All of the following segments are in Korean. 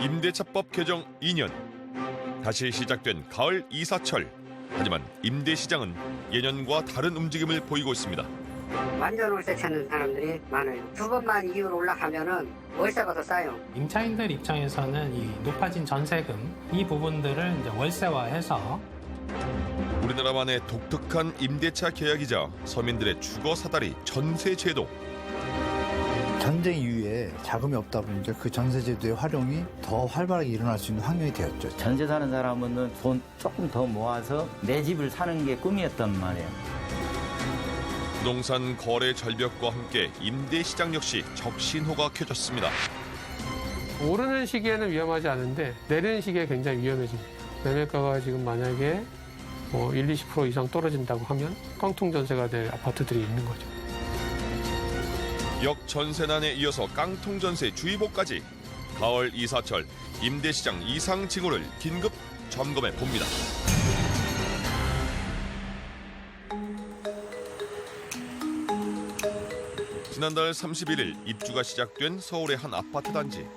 임대차법 개정 2년. 다시 시작된 가을 이사철. 하지만 임대 시장은 예년과 다른 움직임을 보이고 있습니다. 완전 월세 찾는 사람들이 많아요. 두 번만 이율 올라가면은 월세가 더 싸요. 임차인들 입장에서는 이 높아진 전세금 이 부분들을 이제 월세화해서 우리나라만의 독특한 임대차 계약이자 서민들의 주거 사다리 전세 제도. 전쟁 이후에 자금이 없다 보니까 그 전세제도의 활용이 더 활발하게 일어날 수 있는 환경이 되었죠. 전세 사는 사람은 돈 조금 더 모아서 내 집을 사는 게 꿈이었단 말이에요. 부동산 거래 절벽과 함께 임대 시장 역시 적신호가 켜졌습니다. 오르는 시기에는 위험하지 않은데 내리는 시기에 굉장히 위험해집니다. 매매가가 지금 만약에 1-20% 이상 떨어진다고 하면 깡통 전세가 될 아파트들이 있는 거죠. 역전세난에 이어서 깡통전세 주의보까지. 가을 이사철 임대시장 이상 징후를 긴급 점검해 봅니다. 지난달 31일 입주가 시작된 서울의 한 아파트 단지.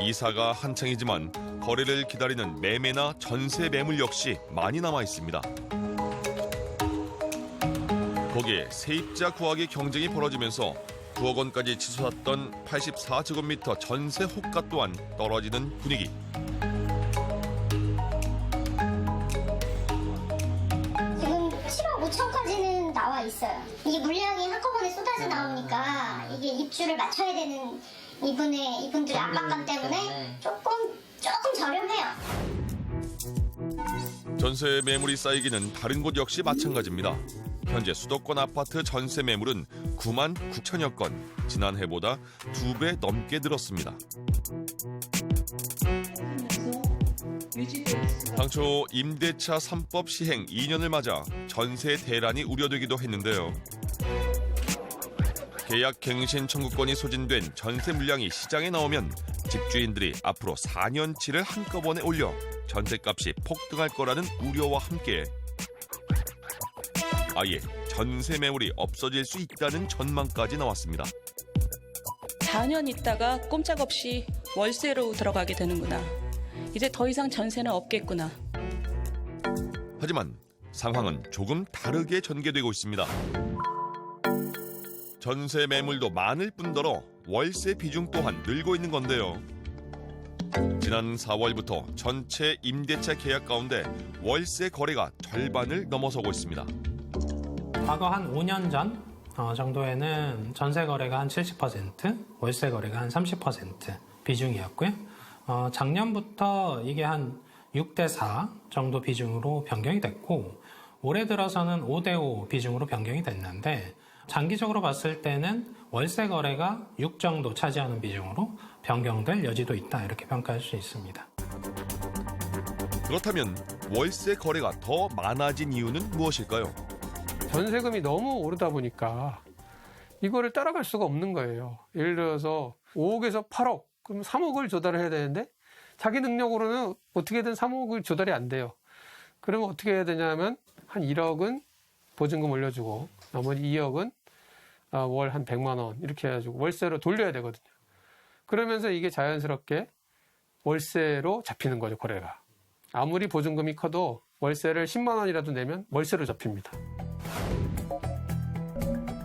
이사가 한창이지만 거래를 기다리는 매매나 전세 매물 역시 많이 남아 있습니다. 거기에 세입자 구하기 경쟁이 벌어지면서 9억 원까지 치솟았던 84제곱미터 전세 호가 또한 떨어지는 분위기. 지금 7억 5천까지는 나와 있어요. 이게 물량이 한꺼번에 쏟아져 나오니까 이게 입주를 맞춰야 되는 이분들의 압박감 때문에 조금 저렴해요. 전세 매물이 쌓이기는 다른 곳 역시 마찬가지입니다. 현재 수도권 아파트 전세 매물은 9만 9천여 건, 지난해보다 2배 넘게 늘었습니다. 당초 임대차 3법 시행 2년을 맞아 전세 대란이 우려되기도 했는데요. 계약 갱신 청구권이 소진된 전세 물량이 시장에 나오면 집주인들이 앞으로 4년치를 한꺼번에 올려 전세값이 폭등할 거라는 우려와 함께 아예 전세 매물이 없어질 수 있다는 전망까지 나왔습니다. 4년 있다가 꼼짝없이 월세로 들어가게 되는구나. 이제 더 이상 전세는 없겠구나. 하지만 상황은 조금 다르게 전개되고 있습니다. 전세 매물도 많을 뿐더러 월세 비중 또한 늘고 있는 건데요. 지난 4월부터 전체 임대차 계약 가운데 월세 거래가 절반을 넘어서고 있습니다. 과거 한 5년 전 정도에는 전세 거래가 한 70%, 월세 거래가 한 30% 비중이었고요. 작년부터 이게 한 6대4 정도 비중으로 변경이 됐고 올해 들어서는 5대5 비중으로 변경이 됐는데 장기적으로 봤을 때는 월세 거래가 6 정도 차지하는 비중으로 변경될 여지도 있다 이렇게 평가할 수 있습니다. 그렇다면 월세 거래가 더 많아진 이유는 무엇일까요? 전세금이 너무 오르다 보니까 이거를 따라갈 수가 없는 거예요. 예를 들어서 5억에서 8억, 그럼 3억을 조달을 해야 되는데 자기 능력으로는 어떻게든 3억을 조달이 안 돼요. 그러면 어떻게 해야 되냐면 한 1억은 보증금 올려주고 나머지 2억은 월 한 100만 원 이렇게 해가지고 월세로 돌려야 되거든요. 그러면서 이게 자연스럽게 월세로 잡히는 거죠, 거래가. 아무리 보증금이 커도 월세를 10만 원이라도 내면 월세로 잡힙니다.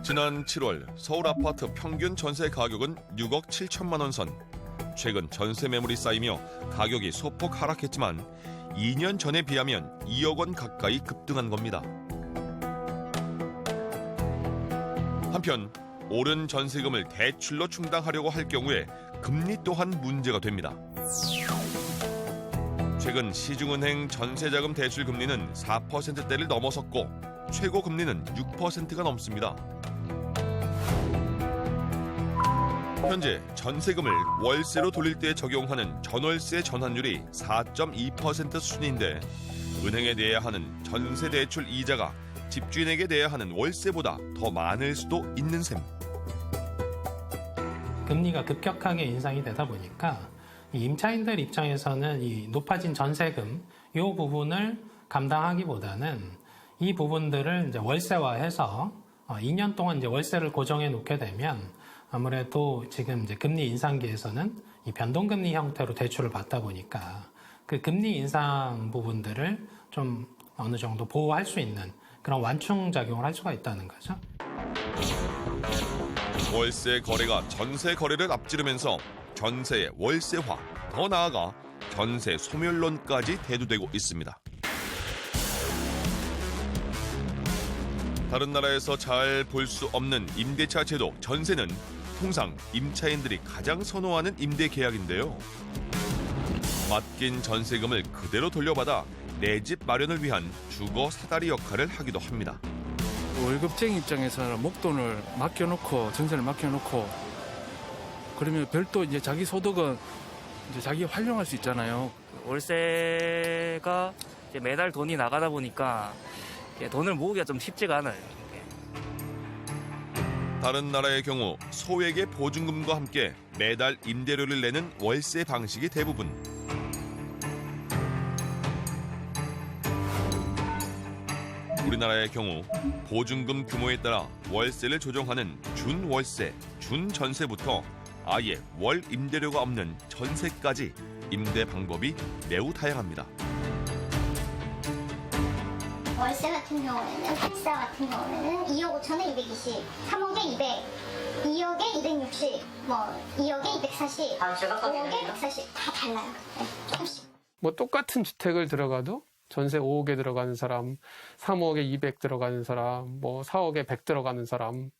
지난 7월 서울 아파트 평균 전세 가격은 6억 7천만 원 선. 최근 전세 매물이 쌓이며 가격이 소폭 하락했지만 2년 전에 비하면 2억 원 가까이 급등한 겁니다. 한편 오른 전세금을 대출로 충당하려고 할 경우에 금리 또한 문제가 됩니다. 최근 시중은행 전세자금 대출 금리는 4%대를 넘어섰고 최고 금리는 6%가 넘습니다. 현재 전세금을 월세로 돌릴 때 적용하는 전월세 전환율이 4.2% 수준인데 은행에 내야 하는 전세 대출 이자가 집주인에게 내야 하는 월세보다 더 많을 수도 있는 셈. 금리가 급격하게 인상이 되다 보니까 이 임차인들 입장에서는 이 높아진 전세금 이 부분을 감당하기보다는 이 부분들을 이제 월세화해서 2년 동안 이제 월세를 고정해 놓게 되면 아무래도 지금 이제 금리 인상기에서는 이 변동금리 형태로 대출을 받다 보니까 그 금리 인상 부분들을 좀 어느 정도 보호할 수 있는 그런 완충 작용을 할 수가 있다는 거죠. 월세 거래가 전세 거래를 앞지르면서 전세의 월세화, 더 나아가 전세 소멸론까지 대두되고 있습니다. 다른 나라에서 잘 볼 수 없는 임대차 제도 전세는 통상 임차인들이 가장 선호하는 임대 계약인데요. 맡긴 전세금을 그대로 돌려받아 내 집 마련을 위한 주거 사다리 역할을 하기도 합니다. 월급쟁이 입장에서는 목돈을 맡겨놓고 전세를 맡겨놓고 그러면 별도 이제 자기 소득은 이제 자기가 활용할 수 있잖아요. 월세가 이제 매달 돈이 나가다 보니까 돈을 모으기가 좀 쉽지가 않아요. 다른 나라의 경우 소액의 보증금과 함께 매달 임대료를 내는 월세 방식이 대부분. 우리나라의 경우 보증금 규모에 따라 월세를 조정하는 준월세, 준전세부터 아예 월 임대료가 없는 전세까지 임대 방법이 매우 다양합니다. 월세 같은 경우에는 백사 같은 경우에는 2억 5천에 220, 3억에 200, 2억에 260, 뭐 2억에 240, 5억에 140 다 달라요. 네, 조금씩. 뭐 똑같은 주택을 들어가도 전세 5억에 들어가는 사람, 3억에 200 들어가는 사람, 뭐 4억에 100 들어가는 사람,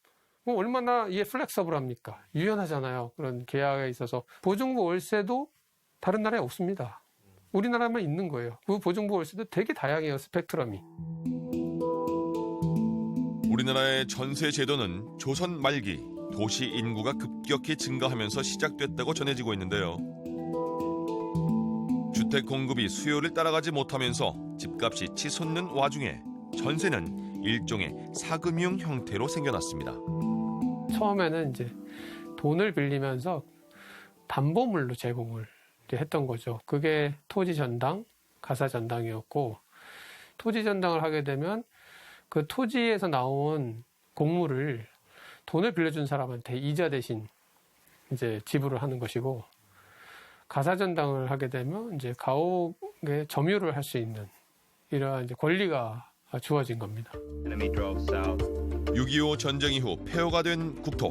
뭐 얼마나 이게 플렉서블합니까? 유연하잖아요. 그런 계약에 있어서 보증부 월세도 다른 나라에 없습니다. 우리나라만 있는 거예요. 그 보증부 월세도 되게 다양해요, 스펙트럼이. 우리나라의 전세 제도는 조선 말기 도시 인구가 급격히 증가하면서 시작됐다고 전해지고 있는데요. 주택 공급이 수요를 따라가지 못하면서 집값이 치솟는 와중에 전세는 일종의 사금융 형태로 생겨났습니다. 처음에는 이제 돈을 빌리면서 담보물로 제공을 했던 거죠. 그게 토지 전당, 가사 전당이었고, 토지 전당을 하게 되면 그 토지에서 나온 공물을 돈을 빌려준 사람한테 이자 대신 이제 지불을 하는 것이고, 가사 전당을 하게 되면 이제 가옥에 점유를 할 수 있는 이러한 이제 권리가 주어진 겁니다. 6.25 전쟁 이후 폐허가 된 국토.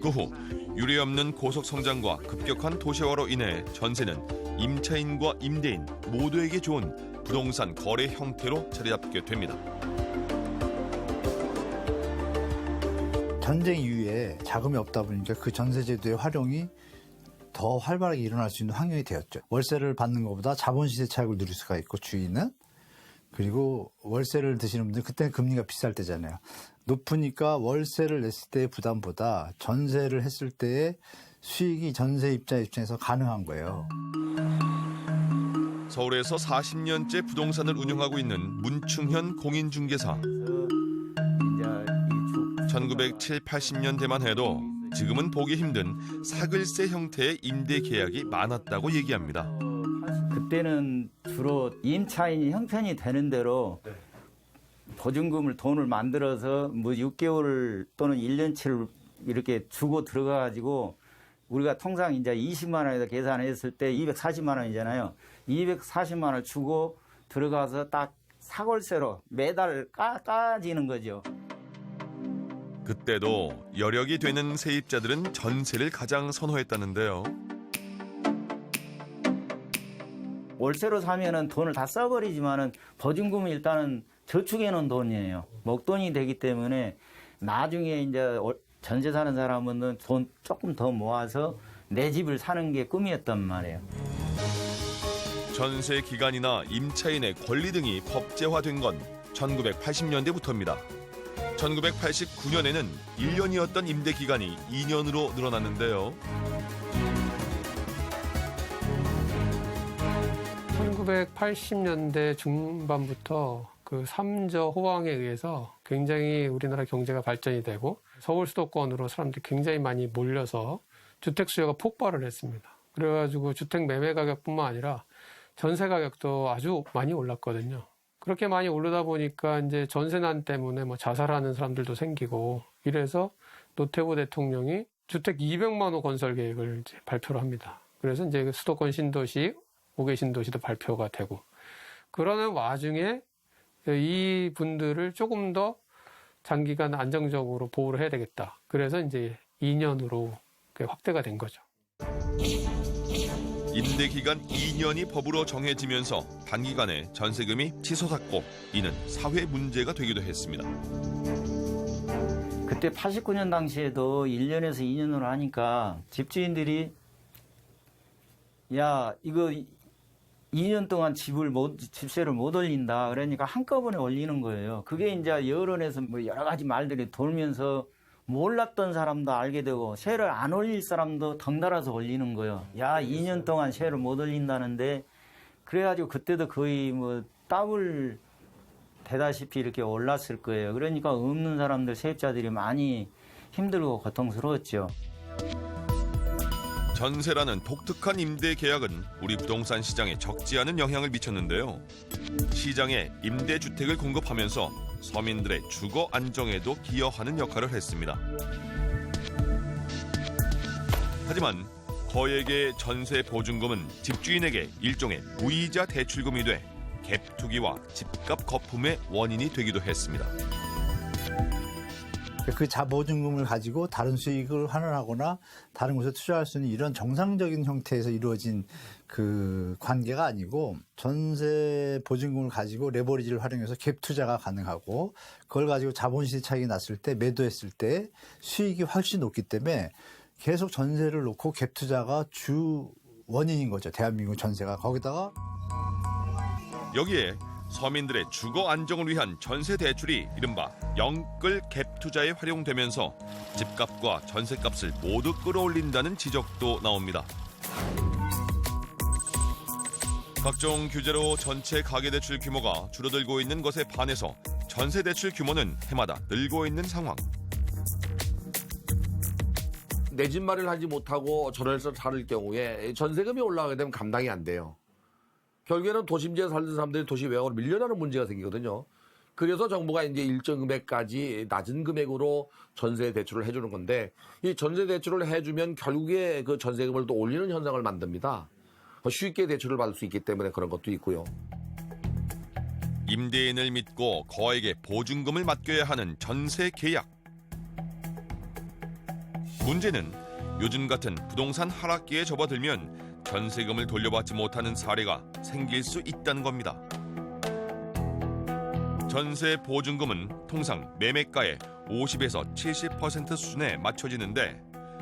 그 후 유례없는 고속 성장과 급격한 도시화로 인해 전세는 임차인과 임대인 모두에게 좋은 부동산 거래 형태로 자리 잡게 됩니다. 전쟁 이후에 자금이 없다 보니까 그 전세제도의 활용이 더 활발하게 일어날 수 있는 환경이 되었죠. 월세를 받는 것보다 자본시세 차익을 누릴 수가 있고 주인은. 그리고 월세를 드시는 분들 그때는 금리가 비쌀 때잖아요. 높으니까 월세를 냈을 때의 부담보다 전세를 했을 때의 수익이 전세 입장에서 가능한 거예요. 서울에서 40년째 부동산을 운영하고 있는 문충현 공인중개사. 1970, 80년대만 해도 지금은 보기 힘든 사글세 형태의 임대 계약이 많았다고 얘기합니다. 그때는 주로 임차인이 형편이 되는 대로 보증금을 돈을 만들어서 뭐 6개월 또는 1년치를 이렇게 주고 들어가가지고 우리가 통상 이제 20만 원에다 계산했을 때 240만 원이잖아요. 240만 원을 주고 들어가서 딱 사골세로 매달 까지는 거죠. 그때도 여력이 되는 세입자들은 전세를 가장 선호했다는데요. 월세로 사면은 돈을 다 써버리지만은 보증금은 일단은 저축해 놓은 돈이에요. 목돈이 되기 때문에 나중에 이제 전세 사는 사람은 돈 조금 더 모아서 내 집을 사는 게 꿈이었단 말이에요. 전세 기간이나 임차인의 권리 등이 법제화된 건 1980년대부터입니다. 1989년에는 1년이었던 임대 기간이 2년으로 늘어났는데요. 1980년대 중반부터 그 3저 호황에 의해서 굉장히 우리나라 경제가 발전이 되고 서울 수도권으로 사람들이 굉장히 많이 몰려서 주택 수요가 폭발을 했습니다. 그래가지고 주택 매매 가격뿐만 아니라 전세 가격도 아주 많이 올랐거든요. 그렇게 많이 오르다 보니까 이제 전세난 때문에 뭐 자살하는 사람들도 생기고 이래서 노태우 대통령이 주택 200만 호 건설 계획을 이제 발표를 합니다. 그래서 이제 수도권 신도시, 5개 신도시도 발표가 되고, 그러는 와중에 이 분들을 조금 더 장기간 안정적으로 보호를 해야 되겠다. 그래서 이제 2년으로 확대가 된 거죠. 임대 기간 2년이 법으로 정해지면서 단기간에 전세금이 치솟았고 이는 사회 문제가 되기도 했습니다. 그때 89년 당시에도 1년에서 2년으로 하니까 집주인들이 야 이거 2년 동안 집세를 못 올린다. 그러니까 한꺼번에 올리는 거예요. 그게 이제 여론에서 뭐 여러 가지 말들이 돌면서 몰랐던 사람도 알게 되고 세를 안 올릴 사람도 덩달아서 올리는 거예요. 야 2년 동안 세를 못 올린다는데 그래가지고 그때도 거의 뭐 더블 되다시피 이렇게 올랐을 거예요. 그러니까 없는 사람들, 세입자들이 많이 힘들고 고통스러웠죠. 전세라는 독특한 임대 계약은 우리 부동산 시장에 적지 않은 영향을 미쳤는데요. 시장에 임대주택을 공급하면서 서민들의 주거 안정에도 기여하는 역할을 했습니다. 하지만 거액의 전세 보증금은 집주인에게 일종의 무이자 대출금이 돼 갭 투기와 집값 거품의 원인이 되기도 했습니다. 그 자보증금을 가지고 다른 수익을 환원하거나 다른 곳에 투자할 수 있는 이런 정상적인 형태에서 이루어진 그 관계가 아니고 전세 보증금을 가지고 레버리지를 활용해서 갭 투자가 가능하고 그걸 가지고 자본시세 차익이 났을 때 매도했을 때 수익이 훨씬 높기 때문에 계속 전세를 놓고 갭 투자가 주 원인인 거죠. 대한민국 전세가. 거기다가 여기에 서민들의 주거 안정을 위한 전세 대출이 이른바 영끌 갭 투자에 활용되면서 집값과 전세값을 모두 끌어올린다는 지적도 나옵니다. 각종 규제로 전체 가계대출 규모가 줄어들고 있는 것에 반해서 전세 대출 규모는 해마다 늘고 있는 상황. 내 집 마련을 하지 못하고 전월세를 살을 경우에 전세금이 올라가게 되면 감당이 안 돼요. 결국에는 도심지에 살던 사람들이 도시 외곽으로 밀려나는 문제가 생기거든요. 그래서 정부가 이제 일정 금액까지 낮은 금액으로 전세 대출을 해주는 건데 이 전세 대출을 해주면 결국에 그 전세금을 또 올리는 현상을 만듭니다. 쉽게 대출을 받을 수 있기 때문에 그런 것도 있고요. 임대인을 믿고 거액의 보증금을 맡겨야 하는 전세 계약. 문제는 요즘 같은 부동산 하락기에 접어들면 전세금을 돌려받지 못하는 사례가 생길 수 있다는 겁니다. 전세 보증금은 통상 매매가의 50에서 70% 수준에 맞춰지는데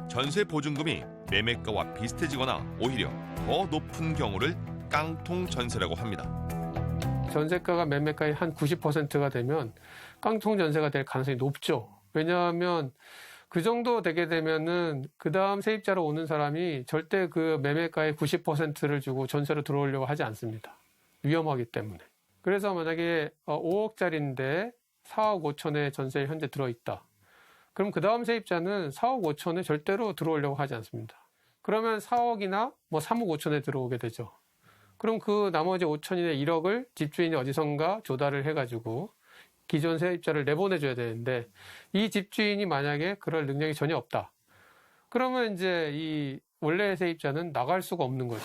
전세 보증금이 매매가와 비슷해지거나 오히려 더 높은 경우를 깡통 전세라고 합니다. 전세가가 매매가의 한 90%가 되면 깡통 전세가 될 가능성이 높죠. 왜냐하면 그 정도 되게 되면은 그 다음 세입자로 오는 사람이 절대 그 매매가의 90%를 주고 전세로 들어오려고 하지 않습니다. 위험하기 때문에. 그래서 만약에 5억짜리인데 4억 5천에 전세에 현재 들어있다. 그럼 그 다음 세입자는 4억 5천에 절대로 들어오려고 하지 않습니다. 그러면 4억이나 뭐 3억 5천에 들어오게 되죠. 그럼 그 나머지 5천이나 1억을 집주인이 어디선가 조달을 해가지고 기존 세입자를 내보내줘야 되는데 이 집주인이 만약에 그럴 능력이 전혀 없다. 그러면 이제 이 원래 세입자는 나갈 수가 없는 거죠.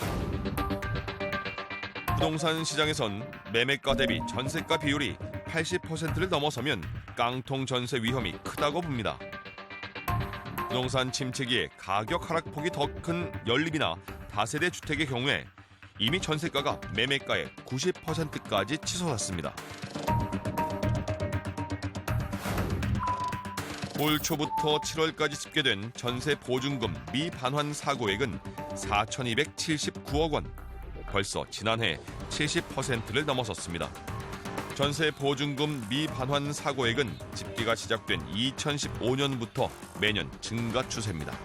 부동산 시장에선 매매가 대비 전세가 비율이 80%를 넘어서면 깡통 전세 위험이 크다고 봅니다. 부동산 침체기에 가격 하락폭이 더 큰 연립이나 다세대 주택의 경우에 이미 전세가가 매매가의 90%까지 치솟았습니다. 올 초부터 7월까지 집계된 전세 보증금 미반환 사고액은 4,279억 원. 벌써 지난해 70%를 넘어섰습니다. 전세 보증금 미반환 사고액은 집계가 시작된 2015년부터 매년 증가 추세입니다.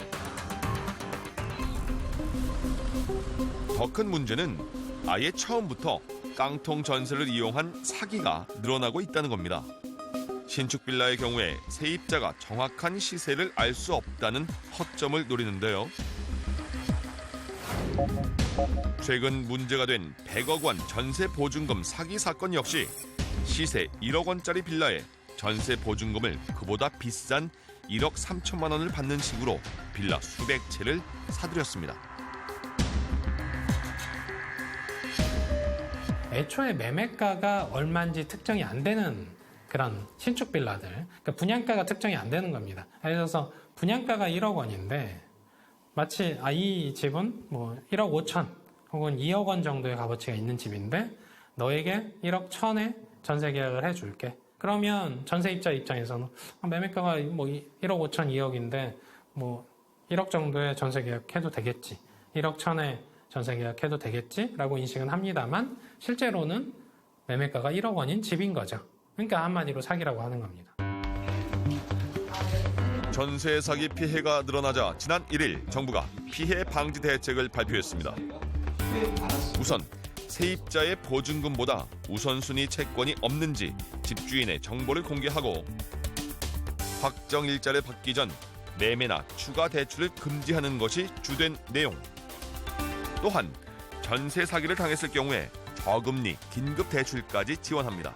더 큰 문제는 아예 처음부터 깡통 전세를 이용한 사기가 늘어나고 있다는 겁니다. 신축 빌라의 경우에 세입자가 정확한 시세를 알 수 없다는 허점을 노리는데요. 최근 문제가 된 100억 원 전세 보증금 사기 사건 역시 시세 1억 원짜리 빌라에 전세 보증금을 그보다 비싼 1억 3천만 원을 받는 식으로 빌라 수백 채를 사들였습니다. 애초에 매매가가 얼마인지 특정이 안 되는 그런 신축 빌라들, 그러니까 분양가가 특정이 안 되는 겁니다. 예를 들어서 분양가가 1억 원인데 마치 이 집은 뭐 1억 5천 혹은 2억 원 정도의 값어치가 있는 집인데 너에게 1억 1천에 전세 계약을 해줄게. 그러면 전세입자 입장에서는 매매가가 뭐 1억 5천 2억인데 뭐 1억 정도의 전세 계약해도 되겠지. 1억 1천에 전세 계약해도 되겠지라고 인식은 합니다만 실제로는 매매가가 1억 원인 집인 거죠. 그러니까 한마디로 사기라고 하는 겁니다. 전세 사기 피해가 늘어나자 지난 1일 정부가 피해 방지 대책을 발표했습니다. 우선 세입자의 보증금보다 우선순위 채권이 없는지 집주인의 정보를 공개하고 확정 일자를 받기 전 매매나 추가 대출을 금지하는 것이 주된 내용. 또한 전세 사기를 당했을 경우에 저금리, 긴급 대출까지 지원합니다.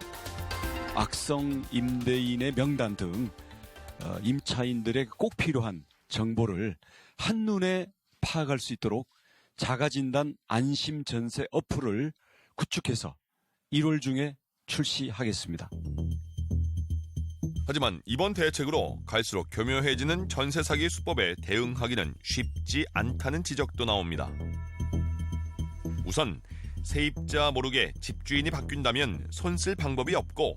악성 임대인의 명단 등 임차인들에게 꼭 필요한 정보를 한눈에 파악할 수 있도록 자가진단 안심전세 어플을 구축해서 1월 중에 출시하겠습니다. 하지만 이번 대책으로 갈수록 교묘해지는 전세 사기 수법에 대응하기는 쉽지 않다는 지적도 나옵니다. 우선 세입자 모르게 집주인이 바뀐다면 손쓸 방법이 없고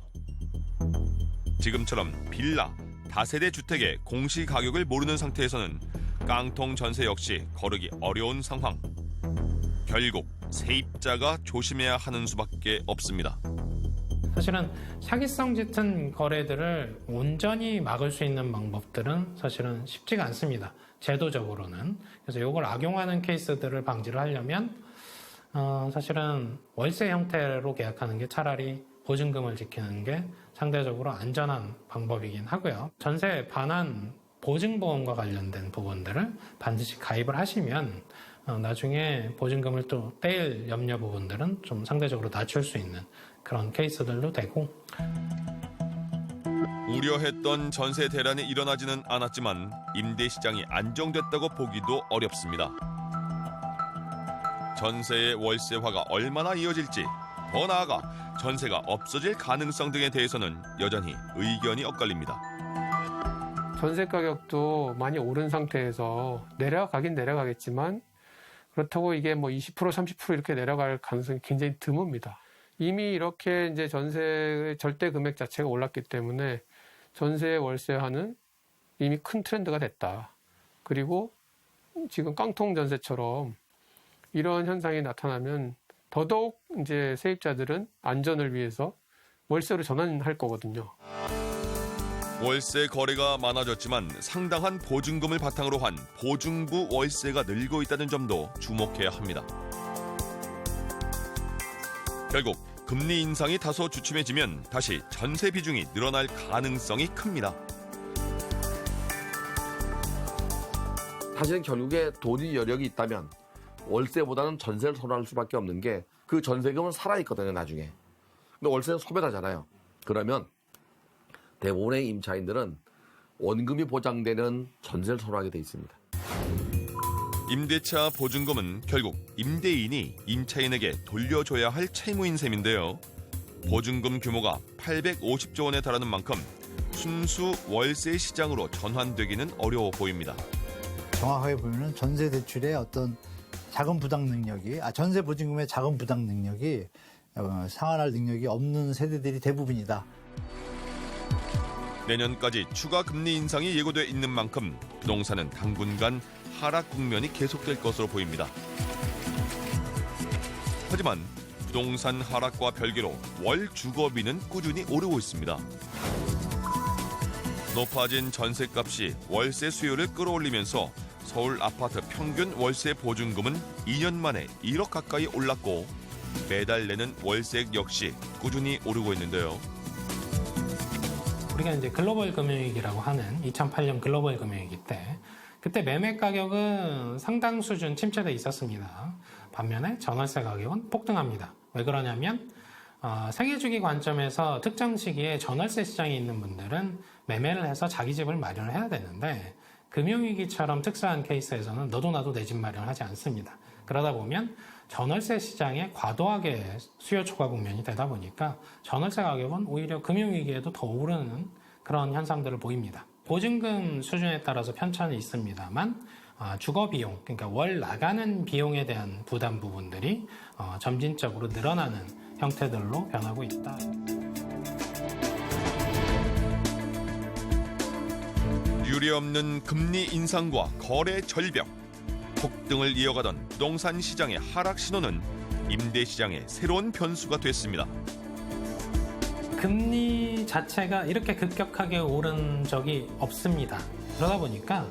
지금처럼 빌라, 다세대 주택의 공시가격을 모르는 상태에서는 깡통 전세 역시 거르기 어려운 상황. 결국 세입자가 조심해야 하는 수밖에 없습니다. 사실은 사기성 짙은 거래들을 온전히 막을 수 있는 방법들은 사실은 쉽지가 않습니다. 제도적으로는. 그래서 이걸 악용하는 케이스들을 방지를 하려면 사실은 월세 형태로 계약하는 게 차라리 보증금을 지키는 게 상대적으로 안전한 방법이긴 하고요. 전세 반환 보증보험과 관련된 부분들을 반드시 가입을 하시면 나중에 보증금을 또 떼일 염려 부분들은 좀 상대적으로 낮출 수 있는 그런 케이스들도 되고. 우려했던 전세 대란이 일어나지는 않았지만 임대 시장이 안정됐다고 보기도 어렵습니다. 전세의 월세화가 얼마나 이어질지, 더 나아가 전세가 없어질 가능성 등에 대해서는 여전히 의견이 엇갈립니다. 전세 가격도 많이 오른 상태에서 내려가긴 내려가겠지만 그렇다고 이게 뭐 20% 30% 이렇게 내려갈 가능성이 굉장히 드뭅니다. 이미 이렇게 이제 전세 절대 금액 자체가 올랐기 때문에 전세 월세화는 이미 큰 트렌드가 됐다. 그리고 지금 깡통 전세처럼 이런 현상이 나타나면 더더욱 이제 세입자들은 안전을 위해서 월세로 전환할 거거든요. 월세 거래가 많아졌지만 상당한 보증금을 바탕으로 한 보증부 월세가 늘고 있다는 점도 주목해야 합니다. 결국 금리 인상이 다소 주춤해지면 다시 전세 비중이 늘어날 가능성이 큽니다. 사실은 결국에 돈이 여력이 있다면 월세보다는 전세를 선호할 수밖에 없는 게 그 전세금은 살아있거든요, 나중에. 근데 월세는 소멸하잖아요. 그러면 대부분의 임차인들은 원금이 보장되는 전세를 선호하게 돼 있습니다. 임대차 보증금은 결국 임대인이 임차인에게 돌려줘야 할 채무인 셈인데요. 보증금 규모가 850조 원에 달하는 만큼 순수 월세 시장으로 전환되기는 어려워 보입니다. 정확하게 보면은 전세 대출의 어떤 자금 부담 능력이, 전세 보증금의 자금 부담 능력이 상환할 능력이 없는 세대들이 대부분이다. 내년까지 추가 금리 인상이 예고돼 있는 만큼 부동산은 당분간 하락 국면이 계속될 것으로 보입니다. 하지만 부동산 하락과 별개로 월 주거비는 꾸준히 오르고 있습니다. 높아진 전셋값이 월세 수요를 끌어올리면서 서울 아파트 평균 월세 보증금은 2년 만에 1억 가까이 올랐고 매달 내는 월세액 역시 꾸준히 오르고 있는데요. 우리가 이제 글로벌 금융위기라고 하는 2008년 글로벌 금융위기 때 그때 매매 가격은 상당 수준 침체돼 있었습니다. 반면에 전월세 가격은 폭등합니다. 왜 그러냐면 생애 주기 관점에서 특정 시기에 전월세 시장에 있는 분들은 매매를 해서 자기 집을 마련을 해야 되는데 금융위기처럼 특수한 케이스에서는 너도 나도 내 집 마련하지 않습니다. 그러다 보면 전월세 시장에 과도하게 수요 초과 국면이 되다 보니까 전월세 가격은 오히려 금융위기에도 더 오르는 그런 현상들을 보입니다. 보증금 수준에 따라서 편차는 있습니다만 주거비용, 그러니까 월 나가는 비용에 대한 부담 부분들이 점진적으로 늘어나는 형태들로 변하고 있다. 유례없는 금리 인상과 거래 절벽, 폭등을 이어가던 부동산 시장의 하락 신호는 임대 시장의 새로운 변수가 됐습니다. 금리 자체가 이렇게 급격하게 오른 적이 없습니다. 그러다 보니까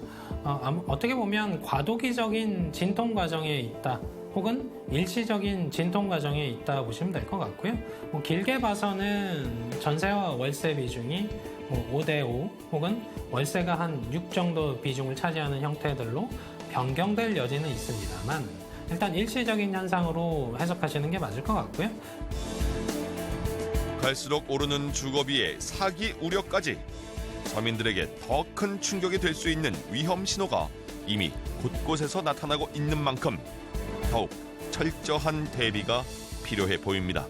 어떻게 보면 과도기적인 진통 과정에 있다, 혹은 일시적인 진통 과정에 있다 보시면 될 것 같고요. 길게 봐서는 전세와 월세 비중이 5대5 혹은 월세가 한 6 정도 비중을 차지하는 형태들로 변경될 여지는 있습니다만 일단 일시적인 현상으로 해석하시는 게 맞을 것 같고요. 갈수록 오르는 주거비의 사기 우려까지 서민들에게 더 큰 충격이 될 수 있는 위험 신호가 이미 곳곳에서 나타나고 있는 만큼 더욱 철저한 대비가 필요해 보입니다.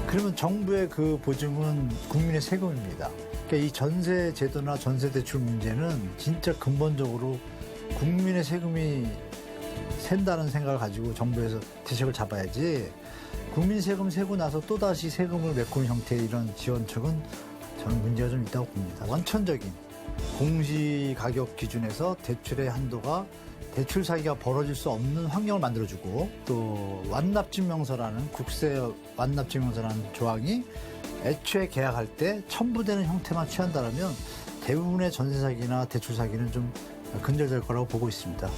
그러면 정부의 그 보증은 국민의 세금입니다. 그러니까 이 전세 제도나 전세 대출 문제는 진짜 근본적으로 국민의 세금이 샌다는 생각을 가지고 정부에서 대책을 잡아야지, 국민 세금 세고 나서 또다시 세금을 메꾸는 형태의 이런 지원책은 저는 문제가 좀 있다고 봅니다. 원천적인 공시가격 기준에서 대출의 한도가 대출 사기가 벌어질 수 없는 환경을 만들어주고, 또 완납증명서라는 국세 완납증명서라는 조항이 애초에 계약할 때 첨부되는 형태만 취한다면 대부분의 전세 사기나 대출 사기는 좀 근절될 거라고 보고 있습니다.